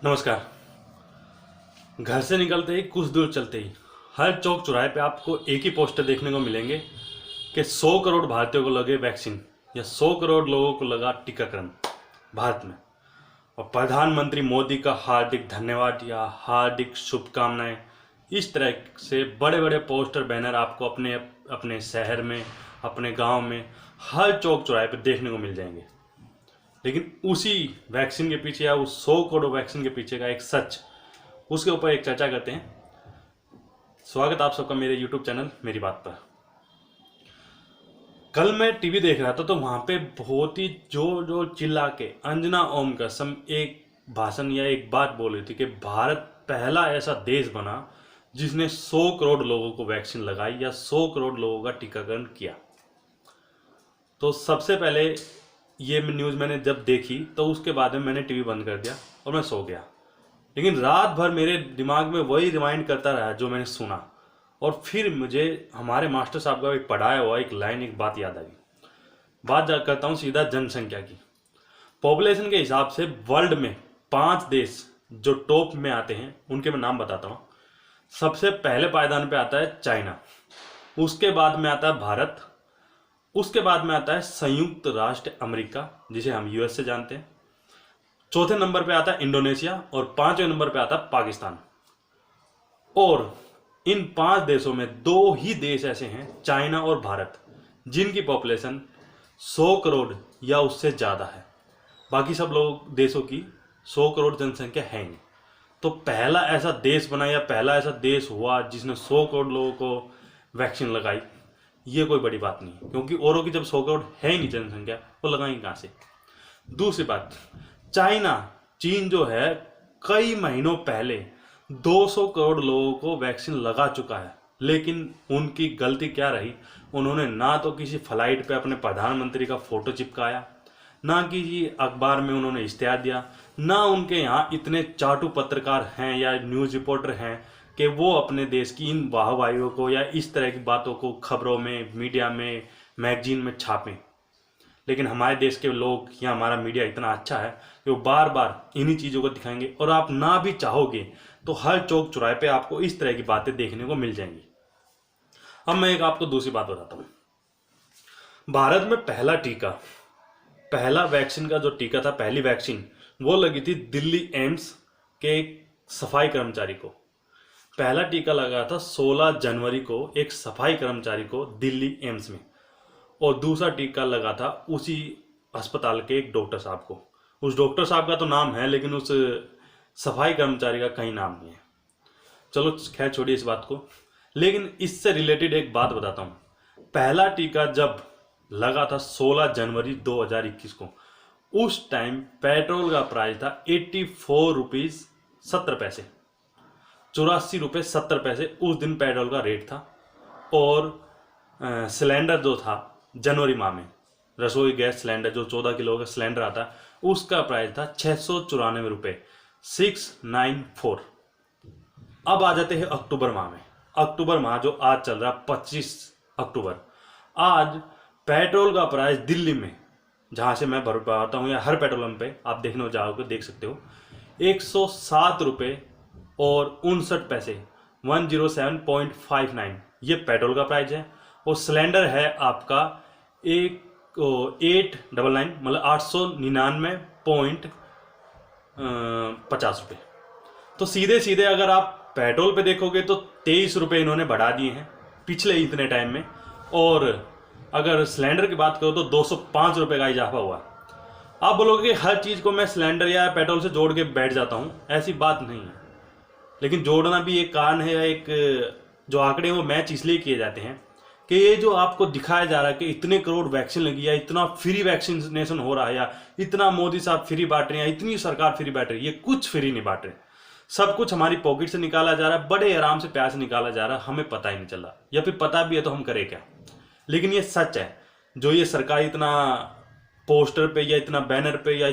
नमस्कार। घर से निकलते ही कुछ दूर चलते ही हर चौक चौराहे पे आपको एक ही पोस्टर देखने को मिलेंगे कि 100 करोड़ भारतीयों को लगे वैक्सीन या 100 करोड़ लोगों को लगा टीकाकरण भारत में। और प्रधानमंत्री मोदी का हार्दिक धन्यवाद या हार्दिक शुभकामनाएं। इस तरह से बड़े बड़े पोस्टर बैनर आपको अपने अपने शहर में, अपने गांव में, हर चौक चौराहे पे देखने को मिल जाएंगे। लेकिन उसी वैक्सीन के पीछे या उस 100 करोड़ वैक्सीन के पीछे का एक सच, उसके ऊपर एक चर्चा करते हैं। स्वागत आप सबका मेरे YouTube चैनल मेरी बात पर। कल मैं टीवी देख रहा था तो वहां पे बहुत ही जोर जोर चिल्ला के अंजना ओम कसम एक भाषण या एक बात बोल रही थी कि भारत पहला ऐसा देश बना जिसने 100 करोड़ लोगों को वैक्सीन लगाई या 100 करोड़ लोगों का टीकाकरण किया। तो सबसे पहले ये न्यूज़ मैंने जब देखी तो उसके बाद में मैंने टीवी बंद कर दिया और मैं सो गया। लेकिन रात भर मेरे दिमाग में वही रिमाइंड करता रहा जो मैंने सुना, और फिर मुझे हमारे मास्टर साहब का एक पढ़ाया हुआ एक लाइन, एक बात याद आ गई। बात करता हूँ सीधा जनसंख्या की। पॉपुलेशन के हिसाब से वर्ल्ड में 5 देश जो टॉप में आते हैं उनके मैं नाम बताता हूँ। सबसे पहले पायदान पे आता है चाइना, उसके बाद में आता है भारत, उसके बाद में आता है संयुक्त राष्ट्र अमेरिका जिसे हम यूएस से जानते हैं, चौथे नंबर पे आता है इंडोनेशिया और 5वें नंबर पे आता है पाकिस्तान। और इन 5 देशों में 2 ही देश ऐसे हैं, चाइना और भारत, जिनकी पॉपुलेशन 100 करोड़ या उससे ज़्यादा है। बाकी सब लोग देशों की 100 करोड़ जनसंख्या है नहीं। तो पहला ऐसा देश बना या पहला ऐसा देश हुआ जिसने 100 करोड़ लोगों को वैक्सीन लगाई, ये कोई बड़ी बात नहीं, क्योंकि औरों की जब 100 करोड़ है ही नहीं जनसंख्या, वो लगाएंगे कहाँ से। दूसरी बात, चीन जो है कई महीनों पहले 200 करोड़ लोगों को वैक्सीन लगा चुका है। लेकिन उनकी गलती क्या रही, उन्होंने ना तो किसी फ्लाइट पे अपने प्रधानमंत्री का फोटो चिपकाया, ना किसी अखबार में उन्होंने इश्तेहार दिया, ना उनके यहाँ इतने चाटू पत्रकार हैं या न्यूज़ रिपोर्टर हैं कि वो अपने देश की इन वाहवाहियों को या इस तरह की बातों को खबरों में, मीडिया में, मैगजीन में छापें। लेकिन हमारे देश के लोग या हमारा मीडिया इतना अच्छा है कि वो बार बार इन्हीं चीज़ों को दिखाएंगे, और आप ना भी चाहोगे तो हर चौक चौराहे पे आपको इस तरह की बातें देखने को मिल जाएंगी। अब मैं एक आपको दूसरी बात बताता हूँ। भारत में पहला वैक्सीन का जो टीका था, पहली वैक्सीन वो लगी थी दिल्ली एम्स के एक सफाई कर्मचारी को। पहला टीका लगा था 16 जनवरी को एक सफाई कर्मचारी को दिल्ली एम्स में, और दूसरा टीका लगा था उसी अस्पताल के एक डॉक्टर साहब को। उस डॉक्टर साहब का तो नाम है लेकिन उस सफाई कर्मचारी का कहीं नाम नहीं है। चलो खैर छोड़िए इस बात को। लेकिन इससे रिलेटेड एक बात बताता हूँ। पहला टीका जब लगा था 16 जनवरी 2021 को, उस टाइम पेट्रोल का प्राइस था 84 रुपीज़ 70 पैसे, 84 रुपये 70 पैसे उस दिन पेट्रोल का रेट था। और सिलेंडर जो था जनवरी माह में, रसोई गैस सिलेंडर जो 14 किलो का सिलेंडर आता, उसका प्राइस था 694 रुपये, 694। अब आ जाते हैं अक्टूबर माह में। अक्टूबर माह जो आज चल रहा 25 अक्टूबर, आज पेट्रोल का प्राइस दिल्ली में, जहाँ से मैं भरवाता हूँ या हर पेट्रोल पंप पे आप देखने जाओगे देख सकते हो, 107 रुपये और 59 पैसे, 107.59 ये पेट्रोल का प्राइस है। और सिलेंडर है आपका 899 मतलब 899.50 रुपये। तो सीधे सीधे अगर आप पेट्रोल पे देखोगे तो 23 रुपये इन्होंने बढ़ा दिए हैं पिछले इतने टाइम में। और अगर सिलेंडर की बात करो तो 205 रुपये का इजाफा हुआ। आप बोलोगे कि हर चीज़ को मैं सिलेंडर या पेट्रोल से जोड़ के बैठ जाता हूँ, ऐसी बात नहीं है। लेकिन जोड़ना भी एक कारण है, या एक जो आंकड़े वो मैच इसलिए किए जाते हैं कि ये जो आपको दिखाया जा रहा है कि इतने करोड़ वैक्सीन लगी है, इतना फ्री वैक्सीनेशन हो रहा है, या इतना मोदी साहब फ्री बांट रहे हैं, इतनी सरकार फ्री बांट रही है, ये कुछ फ्री नहीं बांट रहे। सब कुछ हमारी पॉकेट से निकाला जा रहा है, बड़े आराम से प्यार से निकाला जा रहा है, हमें पता ही नहीं चल रहा, या फिर पता भी है तो हम करें क्या। लेकिन ये सच है। जो ये सरकार इतना पोस्टर पे या इतना बैनर पे या